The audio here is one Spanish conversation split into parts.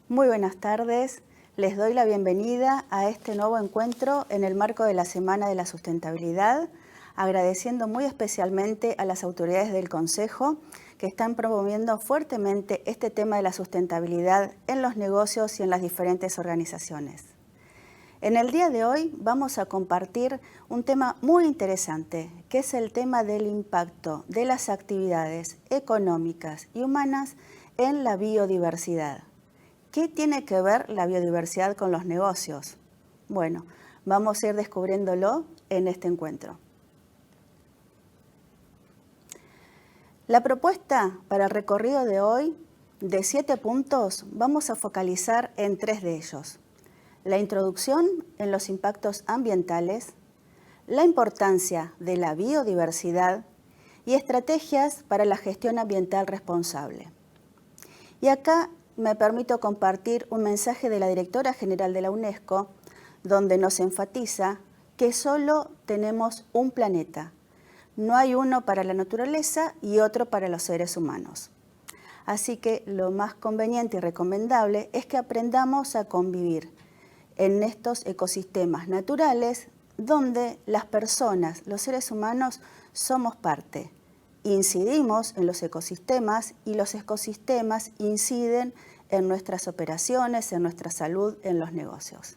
Muy buenas tardes. Les doy la bienvenida a este nuevo encuentro en el marco de la Semana de la Sustentabilidad, agradeciendo muy especialmente a las autoridades del Consejo que están promoviendo fuertemente este tema de la sustentabilidad en los negocios y en las diferentes organizaciones. En el día de hoy vamos a compartir un tema muy interesante, que es el tema del impacto de las actividades económicas y humanas en la biodiversidad. ¿Qué tiene que ver la biodiversidad con los negocios? Bueno, vamos a ir descubriéndolo en este encuentro. La propuesta para el recorrido de hoy, de 7 puntos, vamos a focalizar en 3 de ellos. La introducción en los impactos ambientales, la importancia de la biodiversidad y estrategias para la gestión ambiental responsable. Y acá me permito compartir un mensaje de la directora general de la UNESCO, donde nos enfatiza que solo tenemos un planeta. No hay uno para la naturaleza y otro para los seres humanos. Así que lo más conveniente y recomendable es que aprendamos a convivir en estos ecosistemas naturales donde las personas, los seres humanos, somos parte. Incidimos en los ecosistemas y los ecosistemas inciden en nuestras operaciones, en nuestra salud, en los negocios.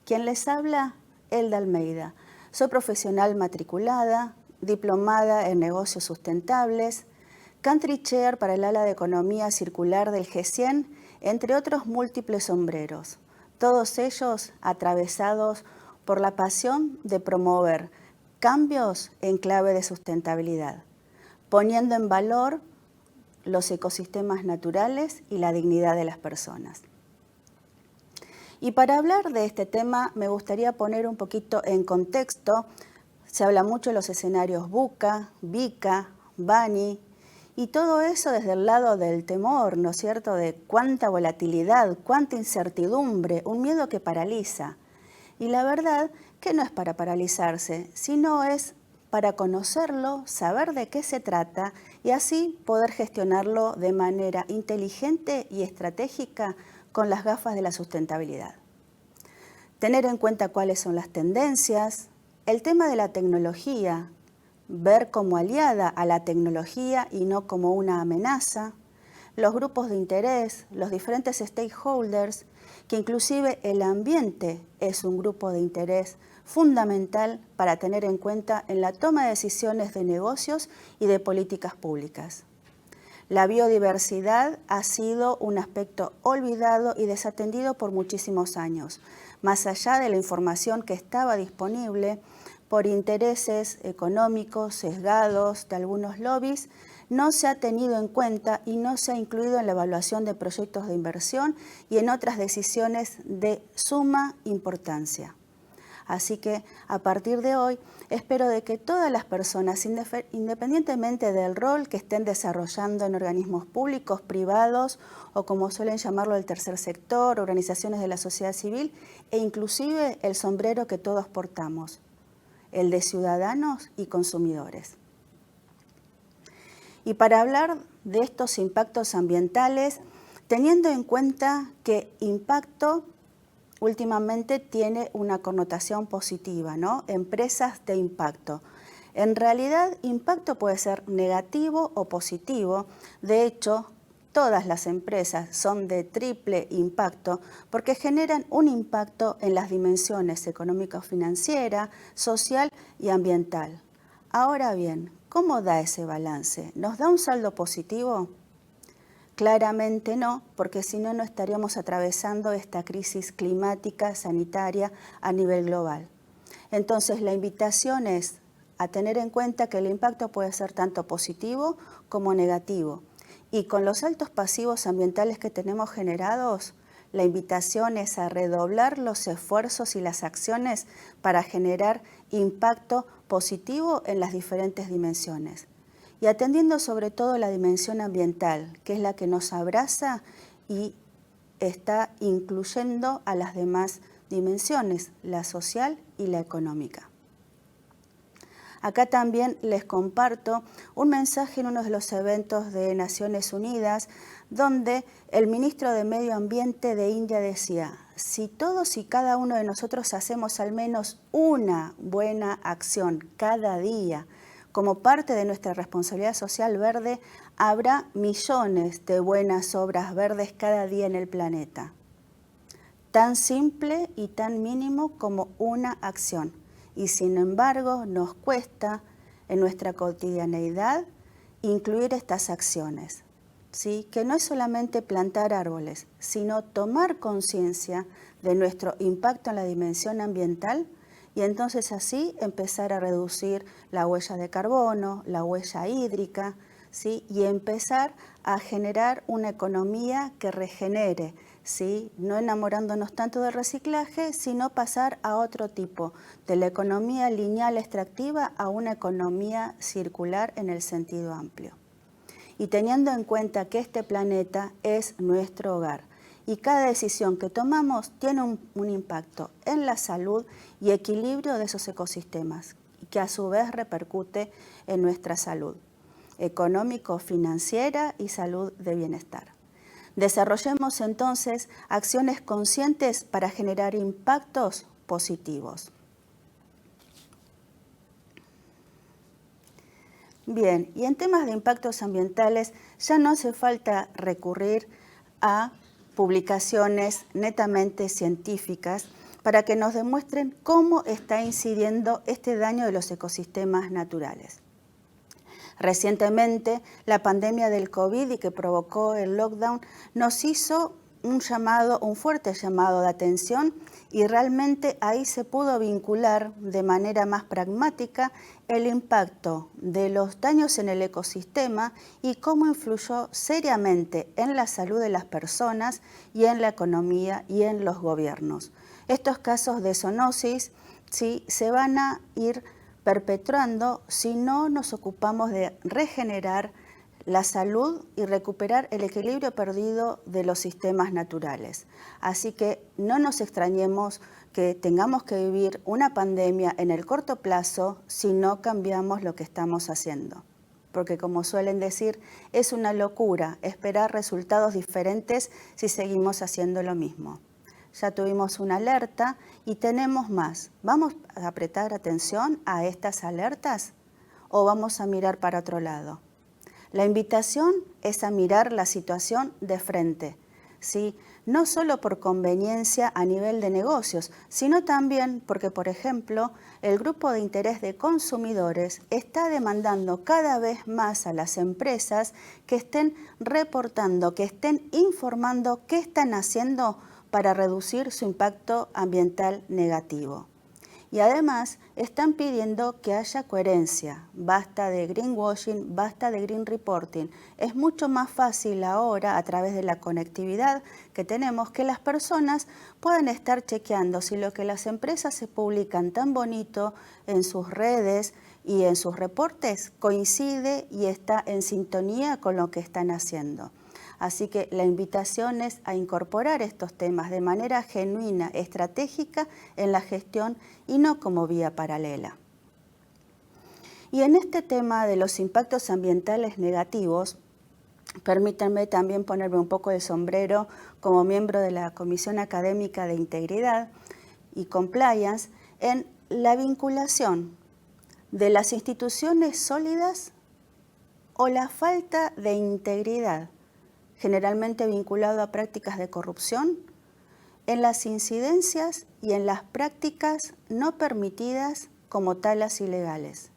¿Quién les habla? Elda Almeida. Soy profesional matriculada, diplomada en negocios sustentables, country chair para el ala de economía circular del G100, entre otros múltiples sombreros, todos ellos atravesados por la pasión de promover cambios en clave de sustentabilidad, poniendo en valor los ecosistemas naturales y la dignidad de las personas. Y para hablar de este tema me gustaría poner un poquito en contexto. Se habla mucho de los escenarios VUCA, VICA, BANI, y todo eso desde el lado del temor, ¿no es cierto?, de cuánta volatilidad, cuánta incertidumbre, un miedo que paraliza. Y la verdad que no es para paralizarse, sino es para conocerlo, saber de qué se trata y así poder gestionarlo de manera inteligente y estratégica con las gafas de la sustentabilidad. Tener en cuenta cuáles son las tendencias, el tema de la tecnología, ver como aliada a la tecnología y no como una amenaza, los grupos de interés, los diferentes stakeholders, que inclusive el ambiente es un grupo de interés fundamental para tener en cuenta en la toma de decisiones de negocios y de políticas públicas. La biodiversidad ha sido un aspecto olvidado y desatendido por muchísimos años. Más allá de la información que estaba disponible, por intereses económicos sesgados de algunos lobbies, no se ha tenido en cuenta y no se ha incluido en la evaluación de proyectos de inversión y en otras decisiones de suma importancia. Así que a partir de hoy espero de que todas las personas, independientemente del rol que estén desarrollando en organismos públicos, privados o como suelen llamarlo el tercer sector, organizaciones de la sociedad civil e inclusive el sombrero que todos portamos, el de ciudadanos y consumidores. Y para hablar de estos impactos ambientales, teniendo en cuenta que impacto últimamente tiene una connotación positiva, ¿no? Empresas de impacto. En realidad, impacto puede ser negativo o positivo. De hecho, todas las empresas son de triple impacto porque generan un impacto en las dimensiones económico-financiera, social y ambiental. Ahora bien, ¿cómo da ese balance? ¿Nos da un saldo positivo? Claramente no, porque si no, no estaríamos atravesando esta crisis climática, sanitaria a nivel global. Entonces, la invitación es a tener en cuenta que el impacto puede ser tanto positivo como negativo. Y con los altos pasivos ambientales que tenemos generados, la invitación es a redoblar los esfuerzos y las acciones para generar impacto positivo en las diferentes dimensiones. Y atendiendo sobre todo la dimensión ambiental, que es la que nos abraza y está incluyendo a las demás dimensiones, la social y la económica. Acá también les comparto un mensaje en uno de los eventos de Naciones Unidas, donde el ministro de Medio Ambiente de India decía: si todos y cada uno de nosotros hacemos al menos una buena acción cada día, como parte de nuestra responsabilidad social verde, habrá millones de buenas obras verdes cada día en el planeta. Tan simple y tan mínimo como una acción. Y sin embargo, nos cuesta en nuestra cotidianeidad incluir estas acciones, ¿sí? Que no es solamente plantar árboles, sino tomar conciencia de nuestro impacto en la dimensión ambiental y entonces así empezar a reducir la huella de carbono, la huella hídrica, ¿sí? Y empezar a generar una economía que regenere, ¿sí? No enamorándonos tanto del reciclaje, sino pasar a otro tipo, de la economía lineal extractiva a una economía circular en el sentido amplio. Y teniendo en cuenta que este planeta es nuestro hogar y cada decisión que tomamos tiene un impacto en la salud y equilibrio de esos ecosistemas, y que a su vez repercute en nuestra salud económico, financiera y salud de bienestar. Desarrollemos entonces acciones conscientes para generar impactos positivos. Bien, y en temas de impactos ambientales ya no hace falta recurrir a publicaciones netamente científicas para que nos demuestren cómo está incidiendo este daño de los ecosistemas naturales. Recientemente, la pandemia del COVID y que provocó el lockdown nos hizo un fuerte llamado de atención, y realmente ahí se pudo vincular de manera más pragmática el impacto de los daños en el ecosistema y cómo influyó seriamente en la salud de las personas y en la economía y en los gobiernos. Estos casos de zoonosis, ¿sí?, se van a ir perpetuando si no nos ocupamos de regenerar la salud y recuperar el equilibrio perdido de los sistemas naturales. Así que no nos extrañemos que tengamos que vivir una pandemia en el corto plazo si no cambiamos lo que estamos haciendo. Porque como suelen decir, es una locura esperar resultados diferentes si seguimos haciendo lo mismo. Ya tuvimos una alerta y tenemos más. ¿Vamos a prestar atención a estas alertas o vamos a mirar para otro lado? La invitación es a mirar la situación de frente, ¿sí? No solo por conveniencia a nivel de negocios, sino también porque, por ejemplo, el grupo de interés de consumidores está demandando cada vez más a las empresas que estén reportando, que estén informando qué están haciendo para reducir su impacto ambiental negativo. Y además están pidiendo que haya coherencia, basta de greenwashing, basta de green reporting. Es mucho más fácil ahora, a través de la conectividad que tenemos, que las personas puedan estar chequeando si lo que las empresas se publican tan bonito en sus redes y en sus reportes coincide y está en sintonía con lo que están haciendo. Así que la invitación es a incorporar estos temas de manera genuina, estratégica en la gestión y no como vía paralela. Y en este tema de los impactos ambientales negativos, permítanme también ponerme un poco el sombrero como miembro de la Comisión Académica de Integridad y Compliance en la vinculación de las instituciones sólidas o la falta de integridad, generalmente vinculado a prácticas de corrupción, en las incidencias y en las prácticas no permitidas como talas ilegales.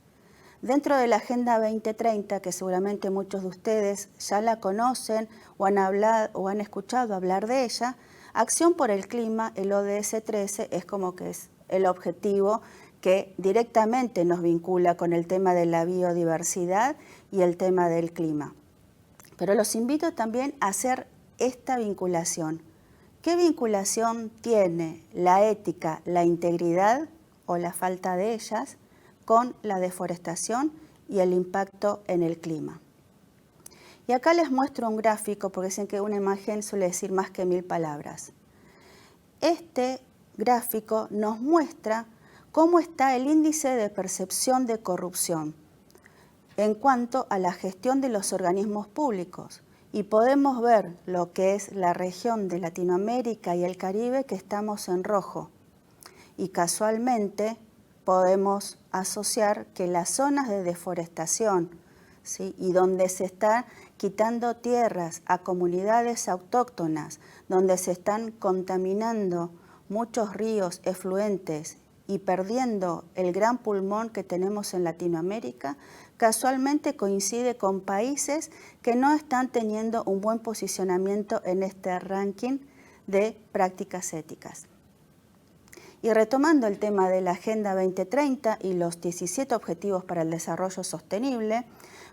Dentro de la Agenda 2030, que seguramente muchos de ustedes ya la conocen o han hablado o han escuchado hablar de ella, Acción por el Clima, el ODS 13, es como que es el objetivo que directamente nos vincula con el tema de la biodiversidad y el tema del clima. Pero los invito también a hacer esta vinculación. ¿Qué vinculación tiene la ética, la integridad o la falta de ellas con la deforestación y el impacto en el clima? Y acá les muestro un gráfico porque dicen que una imagen suele decir más que 1000 palabras. Este gráfico nos muestra cómo está el índice de percepción de corrupción en cuanto a la gestión de los organismos públicos. Y podemos ver lo que es la región de Latinoamérica y el Caribe, que estamos en rojo. Y casualmente podemos asociar que las zonas de deforestación, ¿sí?, y donde se están quitando tierras a comunidades autóctonas, donde se están contaminando muchos ríos efluentes y perdiendo el gran pulmón que tenemos en Latinoamérica, casualmente coincide con países que no están teniendo un buen posicionamiento en este ranking de prácticas éticas. Y retomando el tema de la Agenda 2030 y los 17 Objetivos para el Desarrollo Sostenible,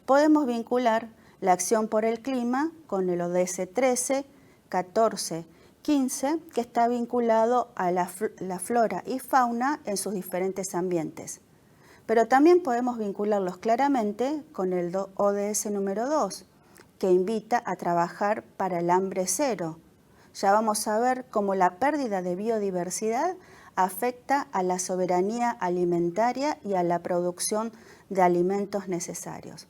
podemos vincular la acción por el clima con el ODS 13, 14, 15, que está vinculado a la flora y fauna en sus diferentes ambientes. Pero también podemos vincularlos claramente con el ODS número 2, que invita a trabajar para el hambre cero. Ya vamos a ver cómo la pérdida de biodiversidad afecta a la soberanía alimentaria y a la producción de alimentos necesarios.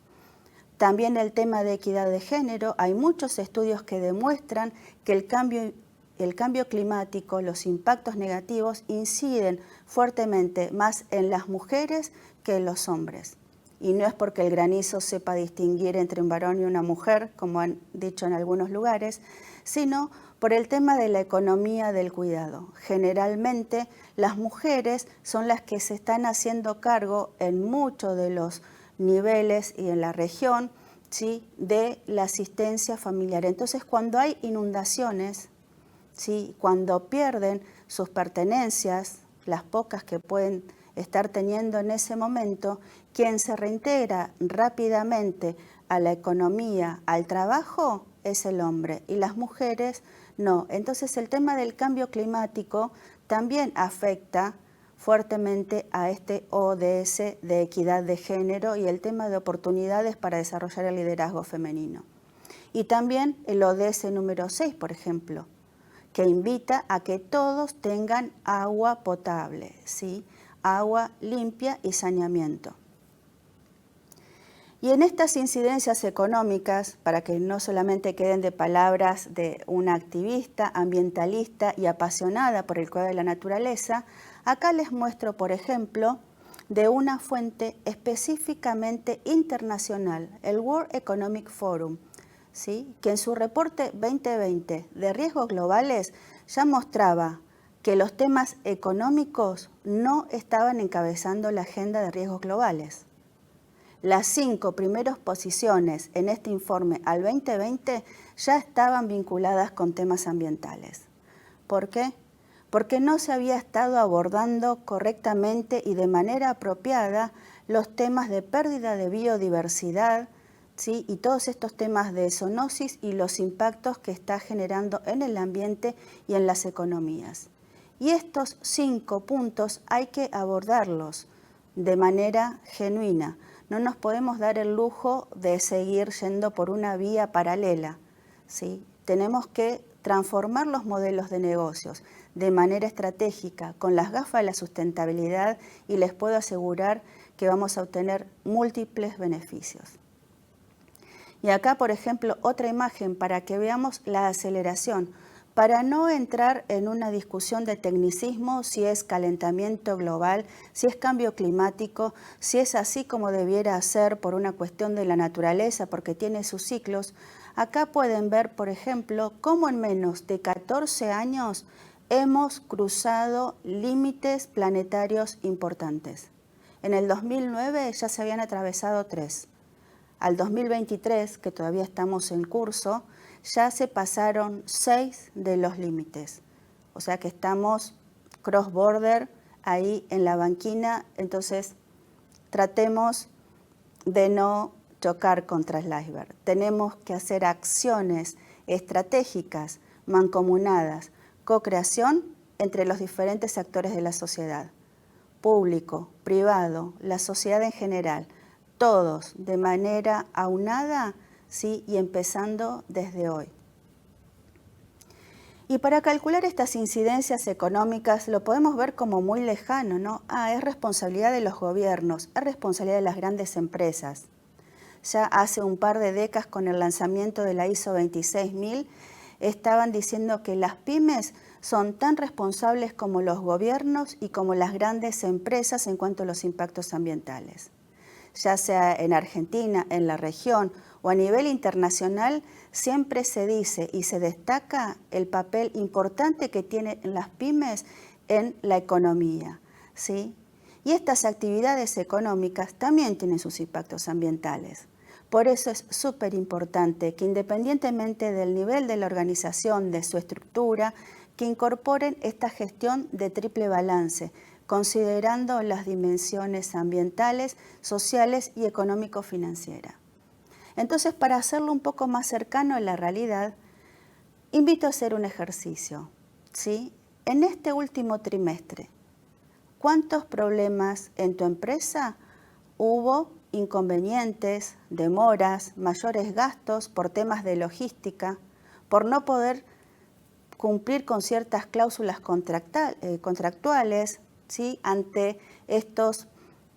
También el tema de equidad de género, hay muchos estudios que demuestran que el cambio climático, los impactos negativos inciden fuertemente más en las mujeres que en los hombres. Y no es porque el granizo sepa distinguir entre un varón y una mujer, como han dicho en algunos lugares, sino por el tema de la economía del cuidado. Generalmente las mujeres son las que se están haciendo cargo en muchos de los niveles y en la región, ¿sí?, de la asistencia familiar. Entonces, cuando hay inundaciones, ¿sí?, cuando pierden sus pertenencias, las pocas que pueden estar teniendo en ese momento, quien se reintegra rápidamente a la economía, al trabajo, es el hombre, y las mujeres no. Entonces el tema del cambio climático también afecta fuertemente a este ODS de equidad de género y el tema de oportunidades para desarrollar el liderazgo femenino. Y también el ODS número 6, por ejemplo, que invita a que todos tengan agua potable, ¿sí?, agua limpia y saneamiento. Y en estas incidencias económicas, para que no solamente queden de palabras de una activista, ambientalista y apasionada por el cuidado de la naturaleza, acá les muestro, por ejemplo, de una fuente específicamente internacional, el World Economic Forum, ¿sí?, que en su reporte 2020 de riesgos globales ya mostraba que los temas económicos no estaban encabezando la agenda de riesgos globales. Las 5 primeras posiciones en este informe al 2020 ya estaban vinculadas con temas ambientales. ¿Por qué? Porque no se había estado abordando correctamente y de manera apropiada los temas de pérdida de biodiversidad, ¿sí?, y todos estos temas de zoonosis y los impactos que está generando en el ambiente y en las economías. Y estos 5 puntos hay que abordarlos de manera genuina. No nos podemos dar el lujo de seguir yendo por una vía paralela, ¿sí? Tenemos que transformar los modelos de negocios de manera estratégica, con las gafas de la sustentabilidad, y les puedo asegurar que vamos a obtener múltiples beneficios. Y acá, por ejemplo, otra imagen para que veamos la aceleración, para no entrar en una discusión de tecnicismo, si es calentamiento global, si es cambio climático, si es así como debiera ser por una cuestión de la naturaleza, porque tiene sus ciclos. Acá pueden ver, por ejemplo, cómo en menos de 14 años hemos cruzado límites planetarios importantes. En el 2009 ya se habían atravesado 3. Al 2023, que todavía estamos en curso, ya se pasaron 6 de los límites. O sea que estamos cross-border ahí en la banquina, entonces tratemos de no chocar contra el iceberg. Tenemos que hacer acciones estratégicas, mancomunadas, co-creación entre los diferentes actores de la sociedad, público, privado, la sociedad en general, todos de manera aunada, ¿sí?, y empezando desde hoy. Y para calcular estas incidencias económicas lo podemos ver como muy lejano, ¿no? Es responsabilidad de los gobiernos, es responsabilidad de las grandes empresas. Ya hace un par de décadas con el lanzamiento de la ISO 26000 estaban diciendo que las pymes son tan responsables como los gobiernos y como las grandes empresas en cuanto a los impactos ambientales. Ya sea en Argentina, en la región o a nivel internacional, siempre se dice y se destaca el papel importante que tienen las pymes en la economía, ¿sí? Y estas actividades económicas también tienen sus impactos ambientales. Por eso es súper importante que independientemente del nivel de la organización, de su estructura, que incorporen esta gestión de triple balance, considerando las dimensiones ambientales, sociales y económico-financieras. Entonces, para hacerlo un poco más cercano a la realidad, invito a hacer un ejercicio, ¿sí? En este último trimestre, ¿cuántos problemas en tu empresa hubo? Inconvenientes, demoras, mayores gastos por temas de logística, por no poder cumplir con ciertas cláusulas contractuales, ¿sí? Ante estos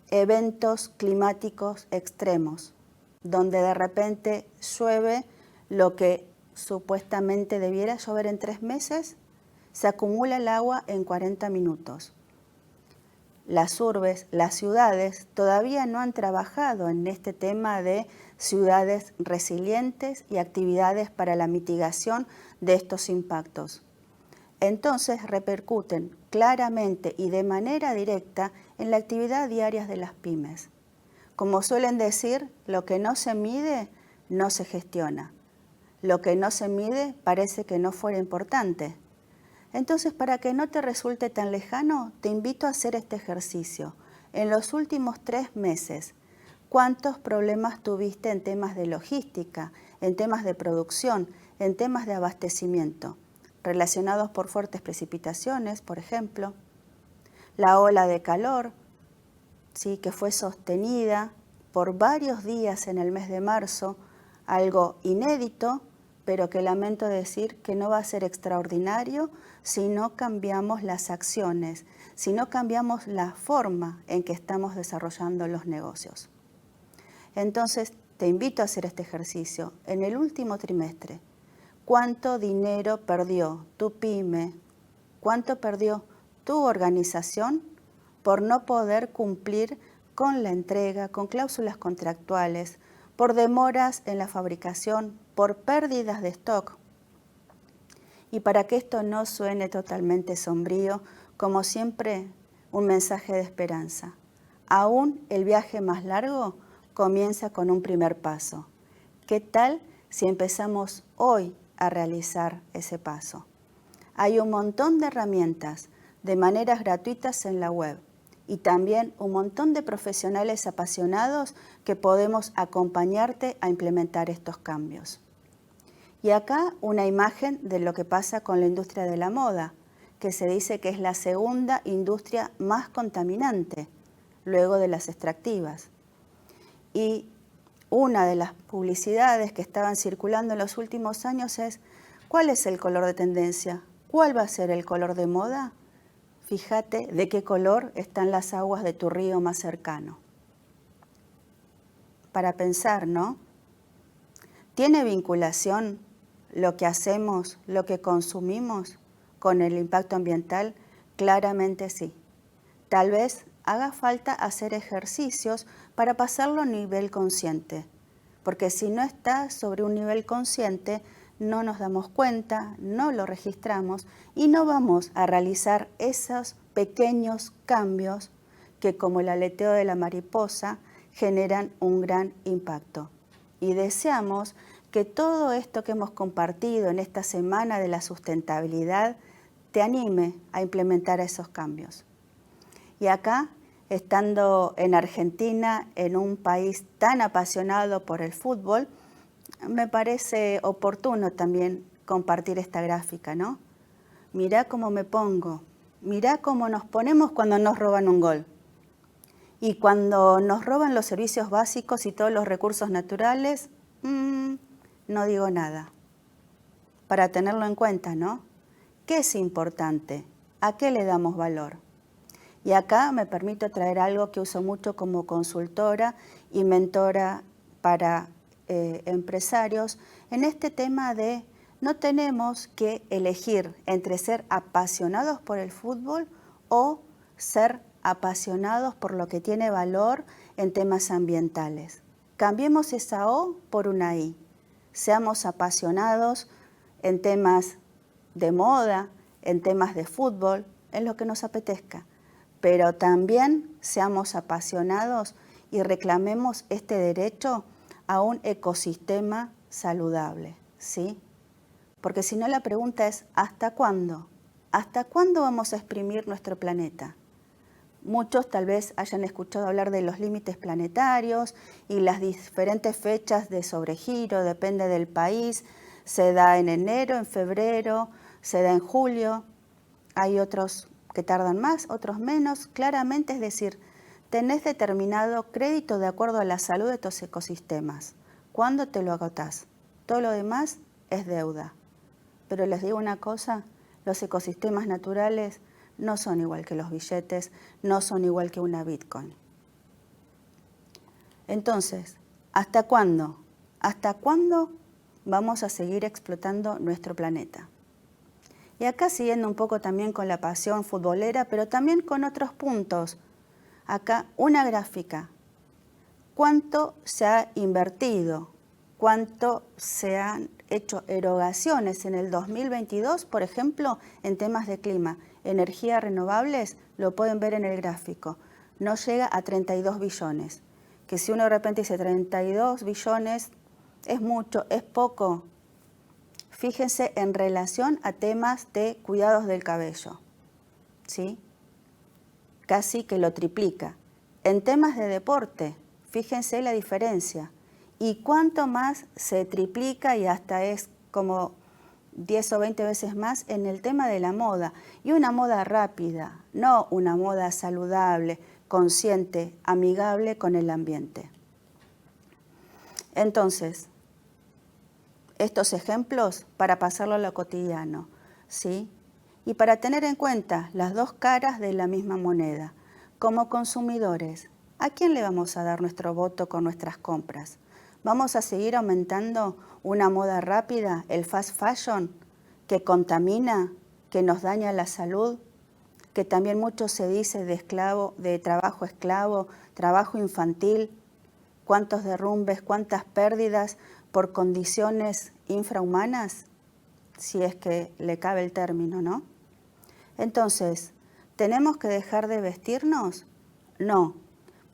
eventos climáticos extremos, donde de repente llueve lo que supuestamente debiera llover en 3 meses, se acumula el agua en 40 minutos. Las urbes, las ciudades, todavía no han trabajado en este tema de ciudades resilientes y actividades para la mitigación de estos impactos. Entonces repercuten claramente y de manera directa en la actividad diaria de las pymes. Como suelen decir, lo que no se mide no se gestiona. Lo que no se mide parece que no fuera importante. Entonces, para que no te resulte tan lejano, te invito a hacer este ejercicio. En los últimos 3 meses, ¿cuántos problemas tuviste en temas de logística, en temas de producción, en temas de abastecimiento, relacionados por fuertes precipitaciones, por ejemplo? La ola de calor, ¿sí?, que fue sostenida por varios días en el mes de marzo, algo inédito, pero que lamento decir que no va a ser extraordinario si no cambiamos las acciones, si no cambiamos la forma en que estamos desarrollando los negocios. Entonces, te invito a hacer este ejercicio. En el último trimestre, ¿cuánto dinero perdió tu pyme? ¿Cuánto perdió tu organización por no poder cumplir con la entrega, con cláusulas contractuales, por demoras en la fabricación, por pérdidas de stock? Y para que esto no suene totalmente sombrío, como siempre, un mensaje de esperanza. Aún el viaje más largo comienza con un primer paso. ¿Qué tal si empezamos hoy a realizar ese paso? Hay un montón de herramientas de maneras gratuitas en la web y también un montón de profesionales apasionados que podemos acompañarte a implementar estos cambios. Y acá una imagen de lo que pasa con la industria de la moda, que se dice que es la segunda industria más contaminante, luego de las extractivas. Y una de las publicidades que estaban circulando en los últimos años es: ¿cuál es el color de tendencia? ¿Cuál va a ser el color de moda? Fíjate de qué color están las aguas de tu río más cercano. Para pensar, ¿no? ¿Tiene vinculación lo que hacemos, lo que consumimos con el impacto ambiental? Claramente sí. Tal vez haga falta hacer ejercicios para pasarlo a nivel consciente, porque si no está sobre un nivel consciente, no nos damos cuenta, no lo registramos y no vamos a realizar esos pequeños cambios que, como el aleteo de la mariposa, generan un gran impacto. Y deseamos que todo esto que hemos compartido en esta semana de la sustentabilidad te anime a implementar esos cambios. Y acá, estando en Argentina, en un país tan apasionado por el fútbol, me parece oportuno también compartir esta gráfica, ¿no? Mirá cómo me pongo, mirá cómo nos ponemos cuando nos roban un gol. Y cuando nos roban los servicios básicos y todos los recursos naturales, no digo nada. Para tenerlo en cuenta, ¿no? ¿Qué es importante? ¿A qué le damos valor? Y acá me permito traer algo que uso mucho como consultora y mentora para empresarios en este tema de no tenemos que elegir entre ser apasionados por el fútbol o ser apasionados por lo que tiene valor en temas ambientales. Cambiemos esa O por una I. Seamos apasionados en temas de moda, en temas de fútbol, en lo que nos apetezca. Pero también seamos apasionados y reclamemos este derecho a un ecosistema saludable, ¿sí? Porque si no, la pregunta es, ¿hasta cuándo? ¿Hasta cuándo vamos a exprimir nuestro planeta? Muchos tal vez hayan escuchado hablar de los límites planetarios y las diferentes fechas de sobregiro, depende del país, se da en enero, en febrero, se da en julio, hay otros que tardan más, otros menos, claramente es decir, tenés determinado crédito de acuerdo a la salud de tus ecosistemas. ¿Cuándo te lo agotás? Todo lo demás es deuda. Pero les digo una cosa, los ecosistemas naturales no son igual que los billetes, no son igual que una Bitcoin. Entonces, ¿hasta cuándo? ¿Hasta cuándo vamos a seguir explotando nuestro planeta? Y acá siguiendo un poco también con la pasión futbolera, pero también con otros puntos. Acá una gráfica. ¿Cuánto se ha invertido? ¿Cuánto se han hecho erogaciones en el 2022, por ejemplo, en temas de clima? Energías renovables, lo pueden ver en el gráfico, no llega a 32 billones. Que si uno de repente dice 32 billones, ¿es mucho, es poco? Fíjense en relación a temas de cuidados del cabello, ¿sí? Casi que lo triplica. En temas de deporte, fíjense la diferencia. Y cuánto más se triplica y hasta es como 10 o 20 veces más en el tema de la moda. Y una moda rápida, no una moda saludable, consciente, amigable con el ambiente. Entonces, estos ejemplos para pasarlo a lo cotidiano, ¿sí? Y para tener en cuenta las dos caras de la misma moneda. Como consumidores, ¿a quién le vamos a dar nuestro voto con nuestras compras? ¿Vamos a seguir aumentando una moda rápida, el fast fashion, que contamina, que nos daña la salud, que también mucho se dice de trabajo esclavo, trabajo infantil, cuántos derrumbes, cuántas pérdidas por condiciones infrahumanas, si es que le cabe el término, ¿no? Entonces, ¿tenemos que dejar de vestirnos? No.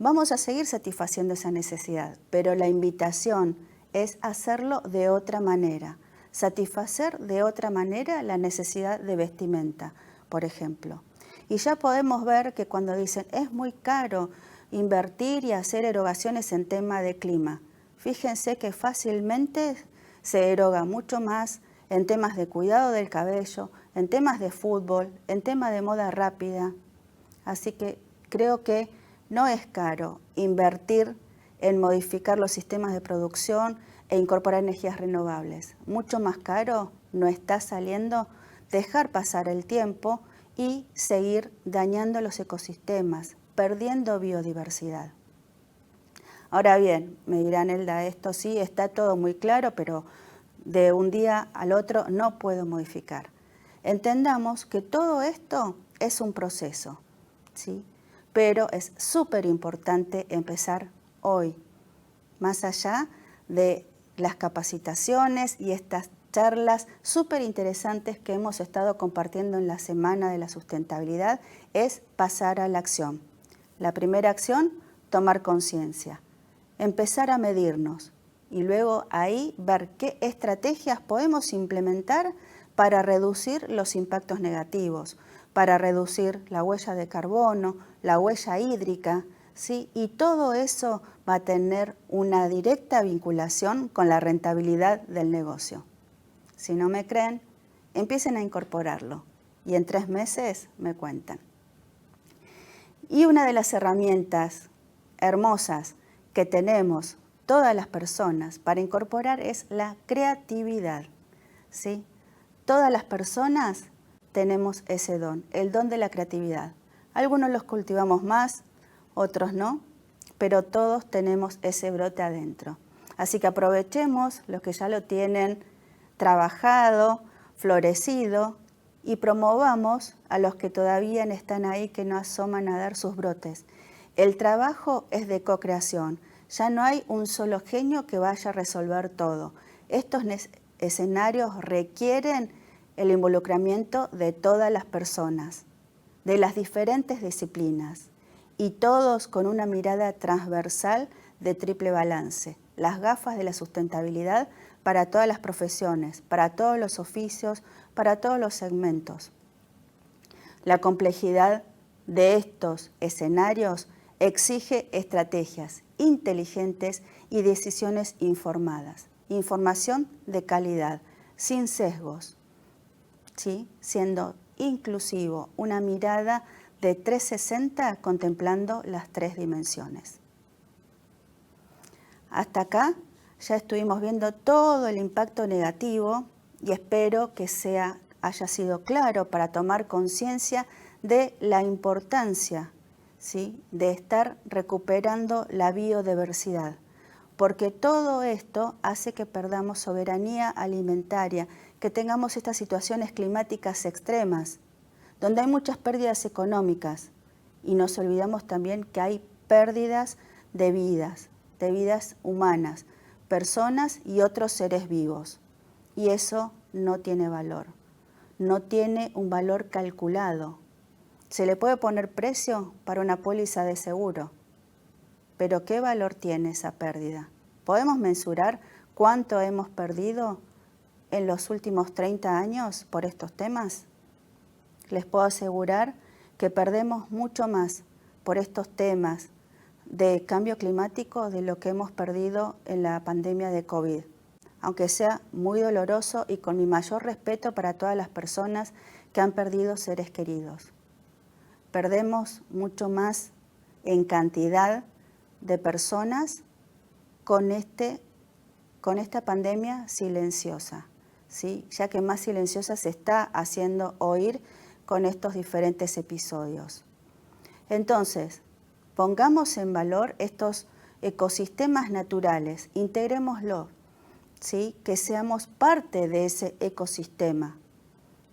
Vamos a seguir satisfaciendo esa necesidad, pero la invitación es hacerlo de otra manera, satisfacer de otra manera la necesidad de vestimenta, por ejemplo. Y ya podemos ver que cuando dicen es muy caro invertir y hacer erogaciones en tema de clima, fíjense que fácilmente se eroga mucho más en temas de cuidado del cabello, en temas de fútbol, en temas de moda rápida. Así que creo que no es caro invertir en modificar los sistemas de producción e incorporar energías renovables. Mucho más caro no está saliendo dejar pasar el tiempo y seguir dañando los ecosistemas, perdiendo biodiversidad. Ahora bien, me dirán, Elda, esto sí está todo muy claro, pero de un día al otro no puedo modificar. Entendamos que todo esto es un proceso, ¿sí? Pero es súper importante empezar hoy, más allá de las capacitaciones y estas charlas súper interesantes que hemos estado compartiendo en la Semana de la Sustentabilidad, es pasar a la acción. La primera acción, tomar conciencia, empezar a medirnos y luego ahí ver qué estrategias podemos implementar para reducir los impactos negativos, para reducir la huella de carbono, la huella hídrica, ¿sí? Y todo eso va a tener una directa vinculación con la rentabilidad del negocio. Si no me creen, empiecen a incorporarlo y en 3 meses me cuentan. Y una de las herramientas hermosas que tenemos todas las personas para incorporar es la creatividad, ¿sí? Todas las personas tenemos ese don, el don de la creatividad. Algunos los cultivamos más, otros no, pero todos tenemos ese brote adentro. Así que aprovechemos los que ya lo tienen trabajado, florecido, y promovamos a los que todavía están ahí, que no asoman a dar sus brotes. El trabajo es de co-creación. Ya no hay un solo genio que vaya a resolver todo. Estos escenarios requieren el involucramiento de todas las personas, de las diferentes disciplinas, y todos con una mirada transversal de triple balance. Las gafas de la sustentabilidad para todas las profesiones, para todos los oficios, para todos los segmentos. La complejidad de estos escenarios exige estrategias inteligentes y decisiones informadas. Información de calidad, sin sesgos, ¿sí? Siendo inclusivo, una mirada de 360 contemplando las tres dimensiones. Hasta acá ya estuvimos viendo todo el impacto negativo y espero que haya sido claro para tomar conciencia de la importancia, ¿sí?, de estar recuperando la biodiversidad, porque todo esto hace que perdamos soberanía alimentaria, que tengamos estas situaciones climáticas extremas, donde hay muchas pérdidas económicas, y nos olvidamos también que hay pérdidas de vidas humanas, personas y otros seres vivos. Y eso no tiene valor, no tiene un valor calculado. Se le puede poner precio para una póliza de seguro, pero ¿qué valor tiene esa pérdida? ¿Podemos mensurar cuánto hemos perdido en los últimos 30 años por estos temas? Les puedo asegurar que perdemos mucho más por estos temas de cambio climático de lo que hemos perdido en la pandemia de COVID, aunque sea muy doloroso, y con mi mayor respeto para todas las personas que han perdido seres queridos. Perdemos mucho más en cantidad de personas con esta pandemia silenciosa, ¿sí? Ya que más silenciosa se está haciendo oír con estos diferentes episodios. Entonces, pongamos en valor estos ecosistemas naturales, integrémoslo, ¿sí? Que seamos parte de ese ecosistema,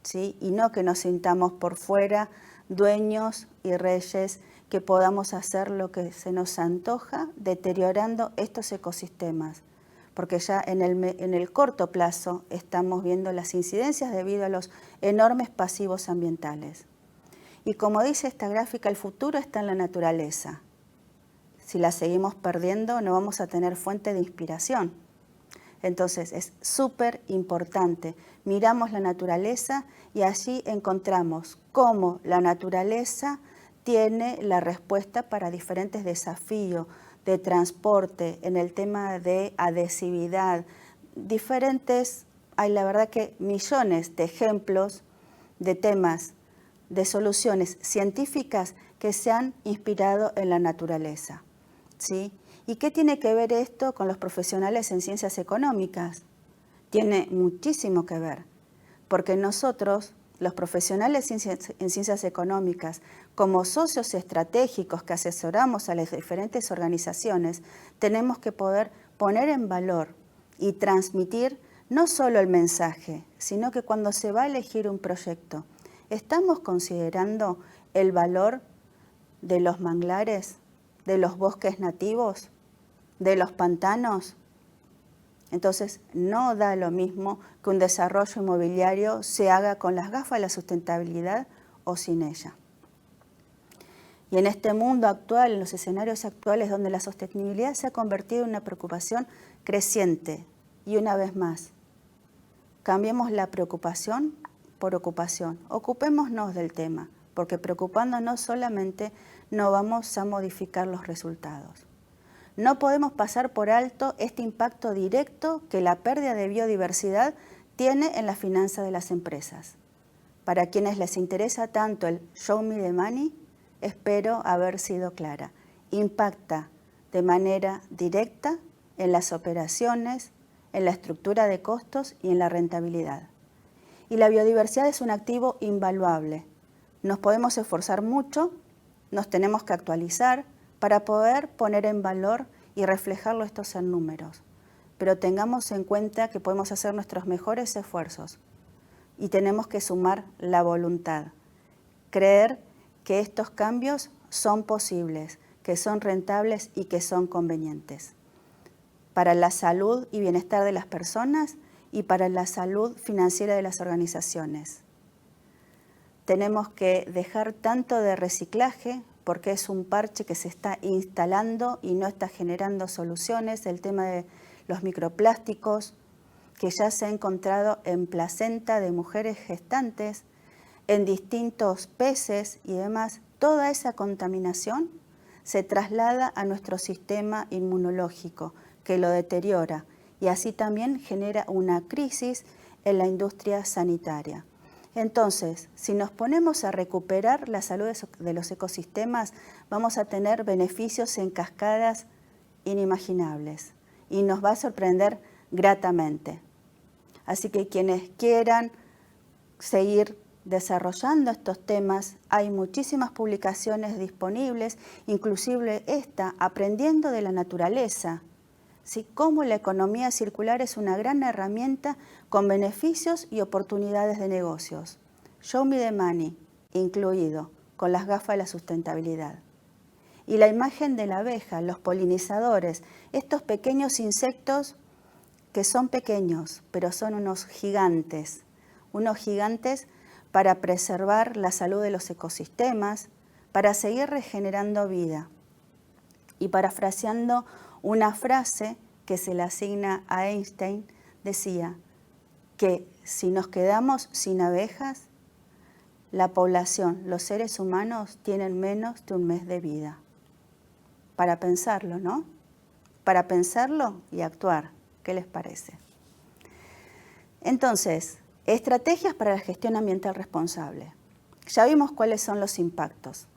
¿sí? Y no que nos sintamos por fuera, dueños y reyes, que podamos hacer lo que se nos antoja, deteriorando estos ecosistemas, porque ya en el corto plazo estamos viendo las incidencias debido a los enormes pasivos ambientales. Y como dice esta gráfica, el futuro está en la naturaleza. Si la seguimos perdiendo, no vamos a tener fuente de inspiración. Entonces es súper importante. Miramos la naturaleza y allí encontramos cómo la naturaleza tiene la respuesta para diferentes desafíos de transporte, en el tema de adhesividad, hay la verdad que millones de ejemplos de temas, de soluciones científicas que se han inspirado en la naturaleza, ¿sí? ¿Y qué tiene que ver esto con los profesionales en ciencias económicas? Tiene muchísimo que ver, porque nosotros, los profesionales en ciencias económicas, como socios estratégicos que asesoramos a las diferentes organizaciones, tenemos que poder poner en valor y transmitir no solo el mensaje, sino que cuando se va a elegir un proyecto, ¿estamos considerando el valor de los manglares, de los bosques nativos, de los pantanos? Entonces, no da lo mismo que un desarrollo inmobiliario se haga con las gafas de la sustentabilidad o sin ella. Y en este mundo actual, en los escenarios actuales donde la sostenibilidad se ha convertido en una preocupación creciente, y una vez más, cambiemos la preocupación por ocupación. Ocupémonos del tema, porque preocupándonos solamente no vamos a modificar los resultados. No podemos pasar por alto este impacto directo que la pérdida de biodiversidad tiene en la finanza de las empresas. Para quienes les interesa tanto el show me the money, espero haber sido clara. Impacta de manera directa en las operaciones, en la estructura de costos y en la rentabilidad. y la biodiversidad es un activo invaluable. Nos podemos esforzar mucho, nos tenemos que actualizar para poder poner en valor y reflejarlo estos en números. Pero tengamos en cuenta que podemos hacer nuestros mejores esfuerzos y tenemos que sumar la voluntad, creer que estos cambios son posibles, que son rentables y que son convenientes para la salud y bienestar de las personas y para la salud financiera de las organizaciones. Tenemos que dejar tanto de reciclaje porque es un parche que se está instalando y no está generando soluciones. El tema de los microplásticos que ya se ha encontrado en placenta de mujeres gestantes, en distintos peces y demás, toda esa contaminación se traslada a nuestro sistema inmunológico, que lo deteriora y así también genera una crisis en la industria sanitaria. Entonces, si nos ponemos a recuperar la salud de los ecosistemas, vamos a tener beneficios en cascadas inimaginables y nos va a sorprender gratamente. Así que quienes quieran seguir desarrollando estos temas, hay muchísimas publicaciones disponibles, inclusive esta, Aprendiendo de la Naturaleza, ¿sí? Cómo la economía circular es una gran herramienta con beneficios y oportunidades de negocios. Show me the money, incluido, con las gafas de la sustentabilidad. Y la imagen de la abeja, los polinizadores, estos pequeños insectos que son pequeños, pero son unos gigantes para preservar la salud de los ecosistemas, para seguir regenerando vida. Y parafraseando una frase que se le asigna a Einstein, decía que si nos quedamos sin abejas, la población, los seres humanos, tienen menos de un mes de vida. Para pensarlo, ¿no? Para pensarlo y actuar. ¿Qué les parece? Entonces, estrategias para la gestión ambiental responsable. Ya vimos cuáles son los impactos.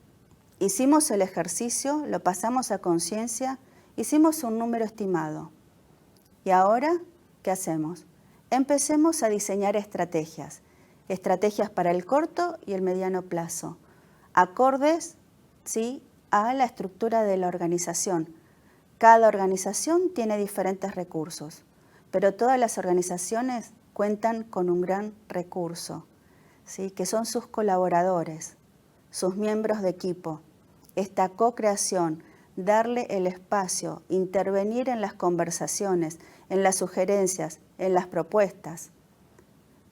Hicimos el ejercicio, lo pasamos a conciencia, hicimos un número estimado. ¿Y ahora qué hacemos? Empecemos a diseñar estrategias para el corto y el mediano plazo, acordes, ¿sí?, a la estructura de la organización. Cada organización tiene diferentes recursos, pero todas las organizaciones cuentan con un gran recurso, ¿sí?, que son sus colaboradores, sus miembros de equipo. Esta co-creación, darle el espacio, intervenir en las conversaciones, en las sugerencias, en las propuestas,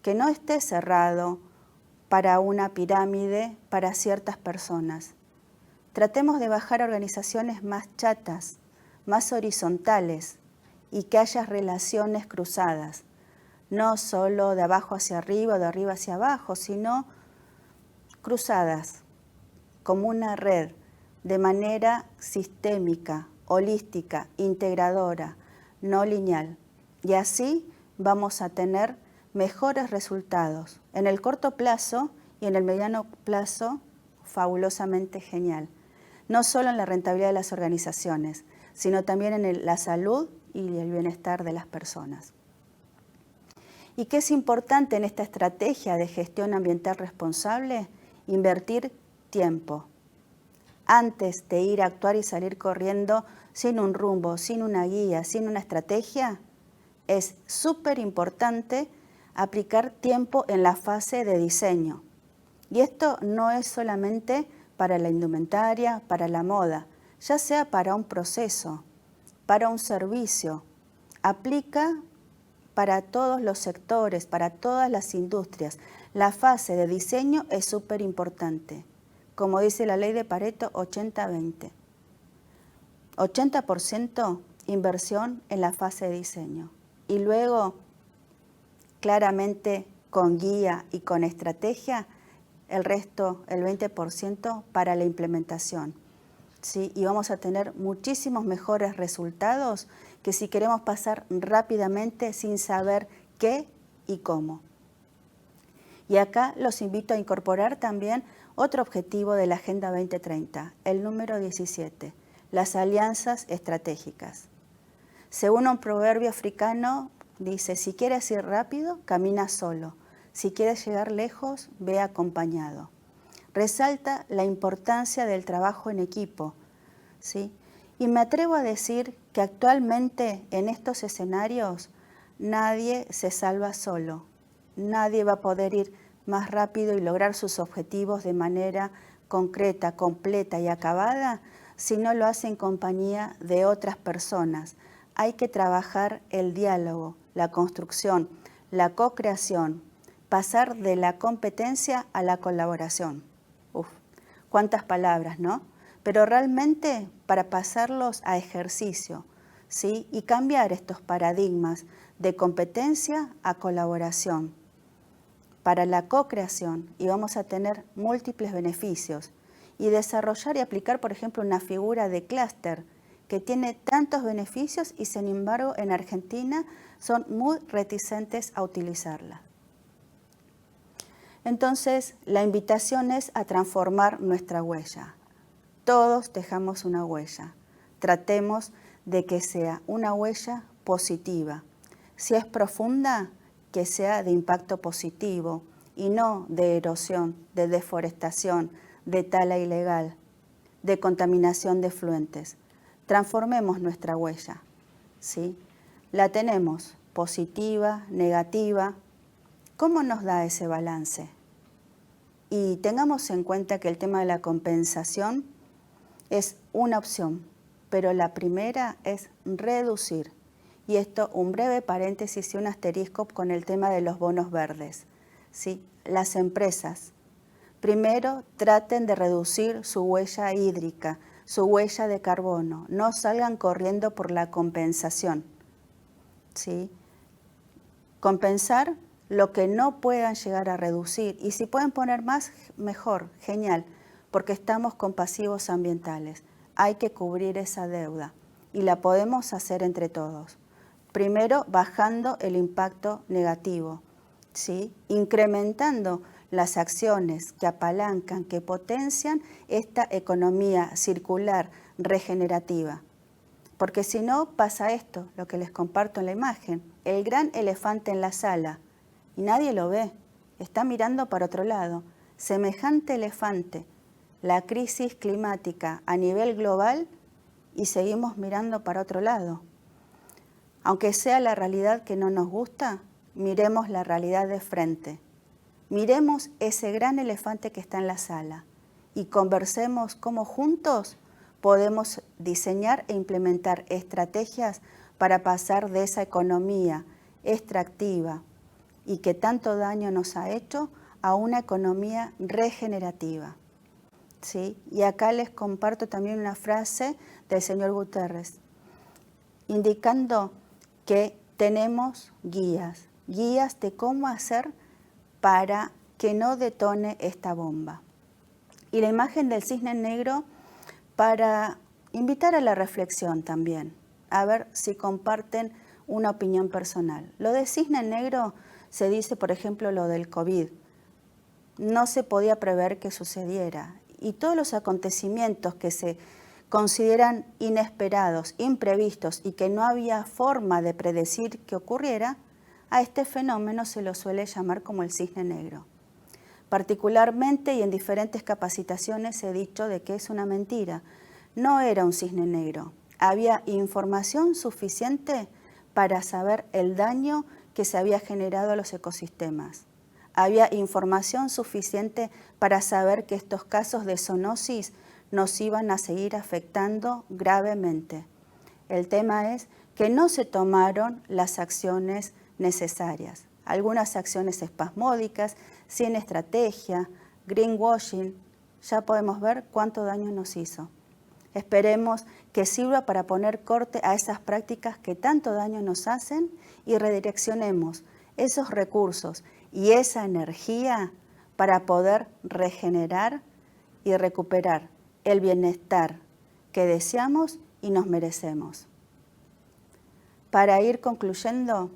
que no esté cerrado para una pirámide para ciertas personas. Tratemos de bajar a organizaciones más chatas, más horizontales y que haya relaciones cruzadas, no solo de abajo hacia arriba o de arriba hacia abajo, sino cruzadas, como una red, de manera sistémica, holística, integradora, no lineal. Y así vamos a tener mejores resultados en el corto plazo y en el mediano plazo, fabulosamente genial. No solo en la rentabilidad de las organizaciones, sino también en la salud y el bienestar de las personas. ¿Y qué es importante en esta estrategia de gestión ambiental responsable? Invertir tiempo. Antes de ir a actuar y salir corriendo sin un rumbo, sin una guía, sin una estrategia, es súper importante aplicar tiempo en la fase de diseño. Y esto no es solamente para la indumentaria, para la moda, ya sea para un proceso, para un servicio. Aplica para todos los sectores, para todas las industrias. La fase de diseño es súper importante. Como dice la ley de Pareto, 80-20. 80% inversión en la fase de diseño. Y luego, claramente, con guía y con estrategia, el resto, el 20%, para la implementación. ¿Sí? Y vamos a tener muchísimos mejores resultados que si queremos pasar rápidamente sin saber qué y cómo. Y acá los invito a incorporar también otro objetivo de la Agenda 2030, el número 17, las alianzas estratégicas. Según un proverbio africano, dice, si quieres ir rápido, camina solo. Si quieres llegar lejos, ve acompañado. Resalta la importancia del trabajo en equipo, ¿sí? Y me atrevo a decir que actualmente en estos escenarios nadie se salva solo. Nadie va a poder ir más rápido y lograr sus objetivos de manera concreta, completa y acabada si no lo hace en compañía de otras personas. Hay que trabajar el diálogo, la construcción, la co-creación, pasar de la competencia a la colaboración. Uf, cuántas palabras, ¿no? Pero realmente para pasarlos a ejercicio, ¿sí? Y cambiar estos paradigmas de competencia a colaboración para la co-creación, y vamos a tener múltiples beneficios, y desarrollar y aplicar, por ejemplo, una figura de clúster que tiene tantos beneficios y sin embargo en Argentina son muy reticentes a utilizarla. Entonces, la invitación es a transformar nuestra huella. Todos dejamos una huella. Tratemos de que sea una huella positiva. Si es profunda, que sea de impacto positivo y no de erosión, de deforestación, de tala ilegal, de contaminación de efluentes. Transformemos nuestra huella, ¿sí? La tenemos positiva, negativa. ¿Cómo nos da ese balance? Y tengamos en cuenta que el tema de la compensación es una opción, pero la primera es reducir. Y esto, un breve paréntesis y un asterisco con el tema de los bonos verdes, ¿sí? Las empresas, primero traten de reducir su huella hídrica, su huella de carbono, no salgan corriendo por la compensación, ¿sí? Compensar lo que no puedan llegar a reducir, y si pueden poner más, mejor, genial, porque estamos con pasivos ambientales. Hay que cubrir esa deuda y la podemos hacer entre todos. Primero, bajando el impacto negativo, ¿sí? Incrementando las acciones que apalancan, que potencian esta economía circular regenerativa. Porque si no, pasa esto, lo que les comparto en la imagen, el gran elefante en la sala, y nadie lo ve, está mirando para otro lado. Semejante elefante, la crisis climática a nivel global, y seguimos mirando para otro lado. Aunque sea la realidad que no nos gusta, miremos la realidad de frente. Miremos ese gran elefante que está en la sala y conversemos cómo juntos podemos diseñar e implementar estrategias para pasar de esa economía extractiva y que tanto daño nos ha hecho a una economía regenerativa, ¿sí? Y acá les comparto también una frase del señor Guterres, indicando que tenemos guías de cómo hacer para que no detone esta bomba. Y la imagen del cisne negro para invitar a la reflexión también, a ver si comparten una opinión personal. Lo de cisne negro se dice, por ejemplo, lo del COVID. No se podía prever que sucediera y todos los acontecimientos que se consideran inesperados, imprevistos y que no había forma de predecir que ocurriera, a este fenómeno se lo suele llamar como el cisne negro. Particularmente y en diferentes capacitaciones he dicho de que es una mentira. No era un cisne negro. Había información suficiente para saber el daño que se había generado a los ecosistemas. Había información suficiente para saber que estos casos de zoonosis nos iban a seguir afectando gravemente. El tema es que no se tomaron las acciones necesarias. Algunas acciones espasmódicas, sin estrategia, greenwashing, ya podemos ver cuánto daño nos hizo. Esperemos que sirva para poner corte a esas prácticas que tanto daño nos hacen y redireccionemos esos recursos y esa energía para poder regenerar y recuperar el bienestar que deseamos y nos merecemos. Para ir concluyendo,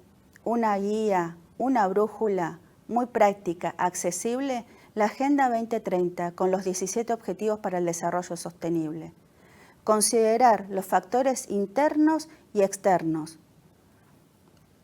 una guía, una brújula muy práctica, accesible, la Agenda 2030 con los 17 Objetivos para el Desarrollo Sostenible. Considerar los factores internos y externos.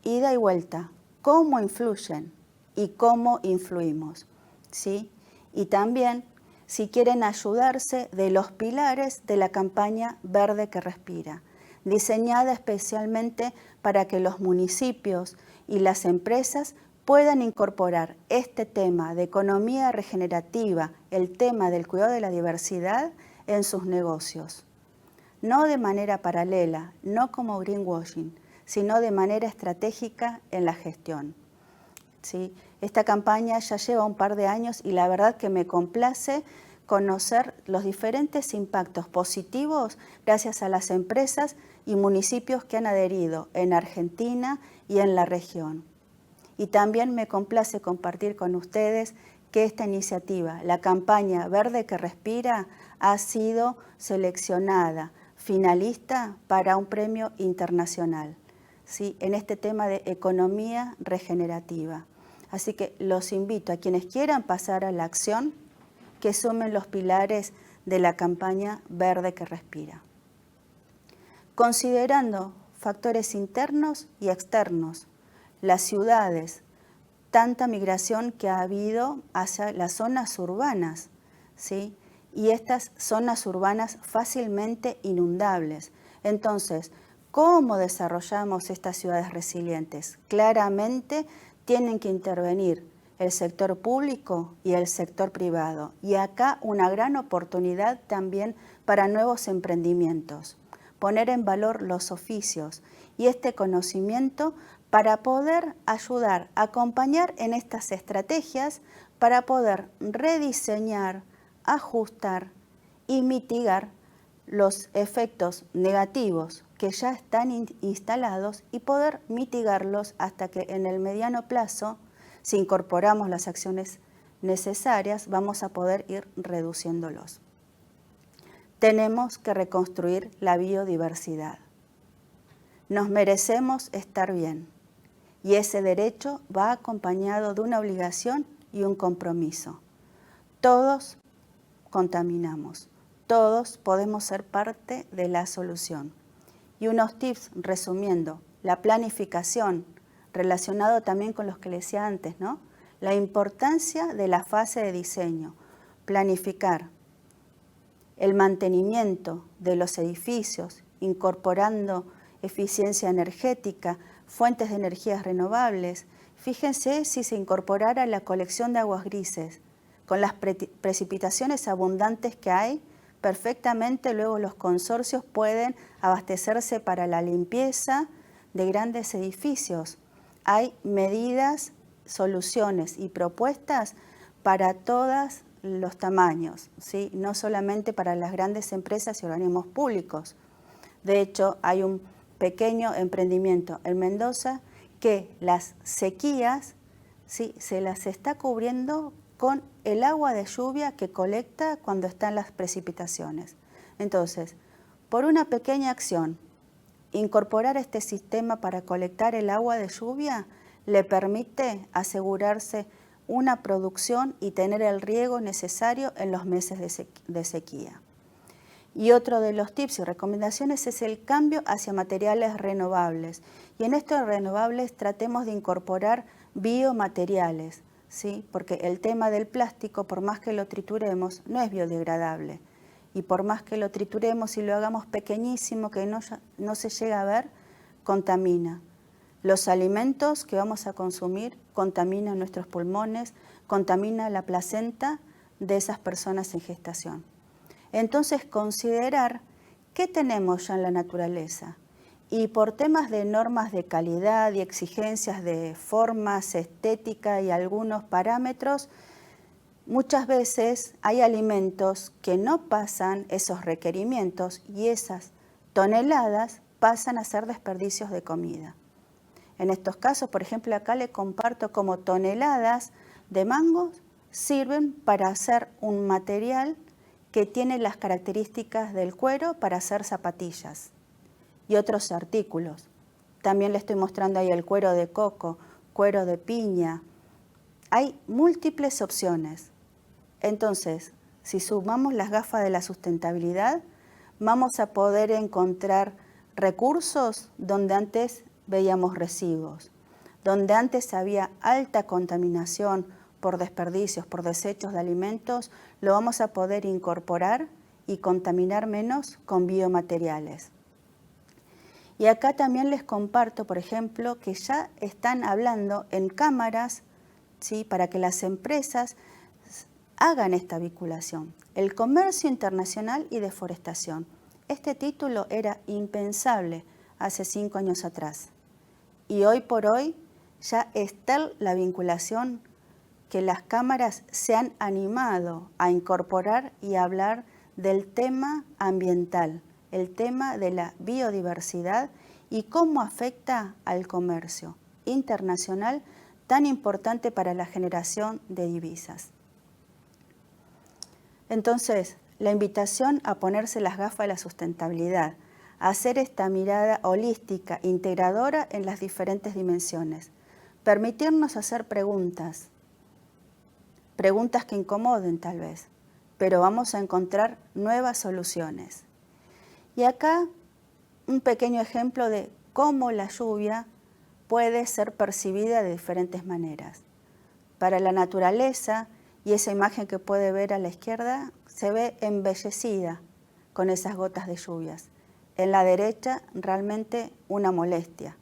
Ida y vuelta, cómo influyen y cómo influimos, ¿sí? Y también si quieren ayudarse de los pilares de la campaña Verde que Respira, diseñada especialmente para que los municipios y las empresas puedan incorporar este tema de economía regenerativa, el tema del cuidado de la diversidad en sus negocios. No de manera paralela, no como greenwashing, sino de manera estratégica en la gestión. ¿Sí? Esta campaña ya lleva un par de años y la verdad que me complace conocer los diferentes impactos positivos gracias a las empresas y municipios que han adherido en Argentina y en la región. Y también me complace compartir con ustedes que esta iniciativa, la campaña Verde que Respira, ha sido seleccionada finalista para un premio internacional, ¿sí? En este tema de economía regenerativa. Así que los invito a quienes quieran pasar a la acción que sumen los pilares de la campaña Verde que Respira. Considerando factores internos y externos, las ciudades, tanta migración que ha habido hacia las zonas urbanas, ¿sí? Y estas zonas urbanas fácilmente inundables. Entonces, ¿cómo desarrollamos estas ciudades resilientes? Claramente tienen que intervenir el sector público y el sector privado. Y acá una gran oportunidad también para nuevos emprendimientos. Poner en valor los oficios y este conocimiento para poder ayudar, acompañar en estas estrategias para poder rediseñar, ajustar y mitigar los efectos negativos que ya están instalados y poder mitigarlos hasta que en el mediano plazo, si incorporamos las acciones necesarias, vamos a poder ir reduciéndolos. Tenemos que reconstruir la biodiversidad. Nos merecemos estar bien y ese derecho va acompañado de una obligación y un compromiso. Todos contaminamos, todos podemos ser parte de la solución. Y unos tips resumiendo, la planificación, relacionado también con los que les decía antes, ¿no? La importancia de la fase de diseño, planificar el mantenimiento de los edificios, incorporando eficiencia energética, fuentes de energías renovables. Fíjense si se incorporara la colección de aguas grises, con las precipitaciones abundantes que hay, perfectamente luego los consorcios pueden abastecerse para la limpieza de grandes edificios. Hay medidas, soluciones y propuestas para todos los tamaños, ¿sí? No solamente para las grandes empresas y organismos públicos. De hecho, hay un pequeño emprendimiento en Mendoza que las sequías, ¿sí?, se las está cubriendo con el agua de lluvia que colecta cuando están las precipitaciones. Entonces, por una pequeña acción, incorporar este sistema para colectar el agua de lluvia le permite asegurarse una producción y tener el riego necesario en los meses de sequía. Y otro de los tips y recomendaciones es el cambio hacia materiales renovables. Y en estos renovables tratemos de incorporar biomateriales, ¿sí? Porque el tema del plástico, por más que lo trituremos, no es biodegradable. Y por más que lo trituremos y lo hagamos pequeñísimo, que no se llega a ver, contamina. Los alimentos que vamos a consumir contaminan nuestros pulmones, contamina la placenta de esas personas en gestación. Entonces, considerar qué tenemos ya en la naturaleza y por temas de normas de calidad y exigencias de formas, estética y algunos parámetros, muchas veces hay alimentos que no pasan esos requerimientos y esas toneladas pasan a ser desperdicios de comida. En estos casos, por ejemplo, acá le comparto cómo toneladas de mangos sirven para hacer un material que tiene las características del cuero para hacer zapatillas y otros artículos. También le estoy mostrando ahí el cuero de coco, cuero de piña. Hay múltiples opciones. Entonces, si sumamos las gafas de la sustentabilidad, vamos a poder encontrar recursos donde antes veíamos residuos, donde antes había alta contaminación por desperdicios, por desechos de alimentos, lo vamos a poder incorporar y contaminar menos con biomateriales. Y acá también les comparto, por ejemplo, que ya están hablando en cámaras, ¿sí?, para que las empresas hagan esta vinculación. El comercio internacional y deforestación. Este título era impensable hace 5 años atrás. Y hoy por hoy ya está la vinculación que las cámaras se han animado a incorporar y a hablar del tema ambiental, el tema de la biodiversidad y cómo afecta al comercio internacional tan importante para la generación de divisas. Entonces, la invitación a ponerse las gafas de la sustentabilidad, a hacer esta mirada holística, integradora en las diferentes dimensiones, permitirnos hacer preguntas que incomoden tal vez, pero vamos a encontrar nuevas soluciones. Y acá un pequeño ejemplo de cómo la lluvia puede ser percibida de diferentes maneras. Para la naturaleza, y esa imagen que puede ver a la izquierda, se ve embellecida con esas gotas de lluvias. En la derecha, realmente una molestia,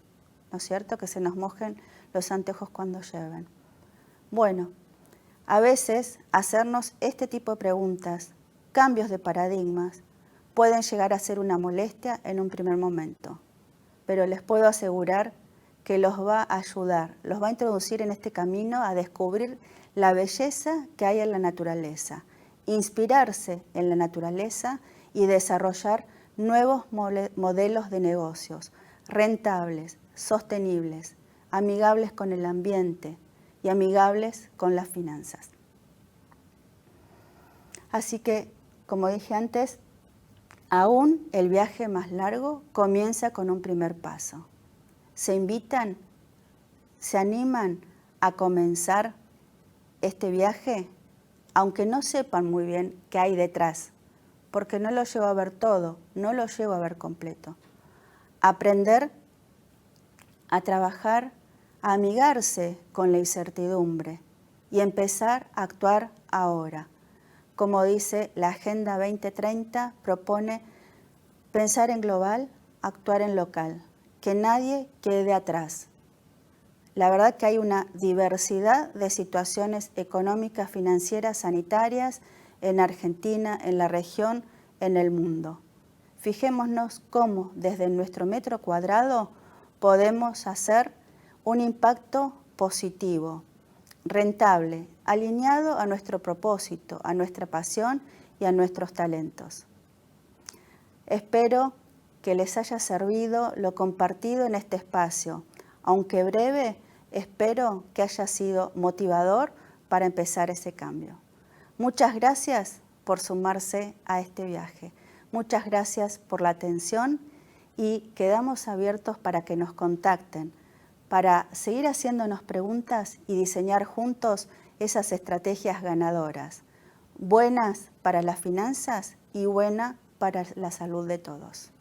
¿no es cierto?, que se nos mojen los anteojos cuando llueven. Bueno, a veces hacernos este tipo de preguntas, cambios de paradigmas, pueden llegar a ser una molestia en un primer momento, pero les puedo asegurar que los va a ayudar, los va a introducir en este camino a descubrir la belleza que hay en la naturaleza, inspirarse en la naturaleza y desarrollar nuevos modelos de negocios rentables, sostenibles, amigables con el ambiente y amigables con las finanzas. Así que, como dije antes, aún el viaje más largo comienza con un primer paso. ¿Se invitan? ¿Se animan a comenzar este viaje? Aunque no sepan muy bien qué hay detrás, porque no lo llevo a ver todo, no lo llevo a ver completo. Aprender a trabajar, a amigarse con la incertidumbre y empezar a actuar ahora. Como dice la Agenda 2030, propone pensar en global, actuar en local, que nadie quede atrás. La verdad que hay una diversidad de situaciones económicas, financieras, sanitarias en Argentina, en la región, en el mundo. Fijémonos cómo desde nuestro metro cuadrado podemos hacer un impacto positivo, rentable, alineado a nuestro propósito, a nuestra pasión y a nuestros talentos. Espero que les haya servido lo compartido en este espacio. Aunque breve, espero que haya sido motivador para empezar ese cambio. Muchas gracias por sumarse a este viaje. Muchas gracias por la atención y quedamos abiertos para que nos contacten, para seguir haciéndonos preguntas y diseñar juntos esas estrategias ganadoras, buenas para las finanzas y buenas para la salud de todos.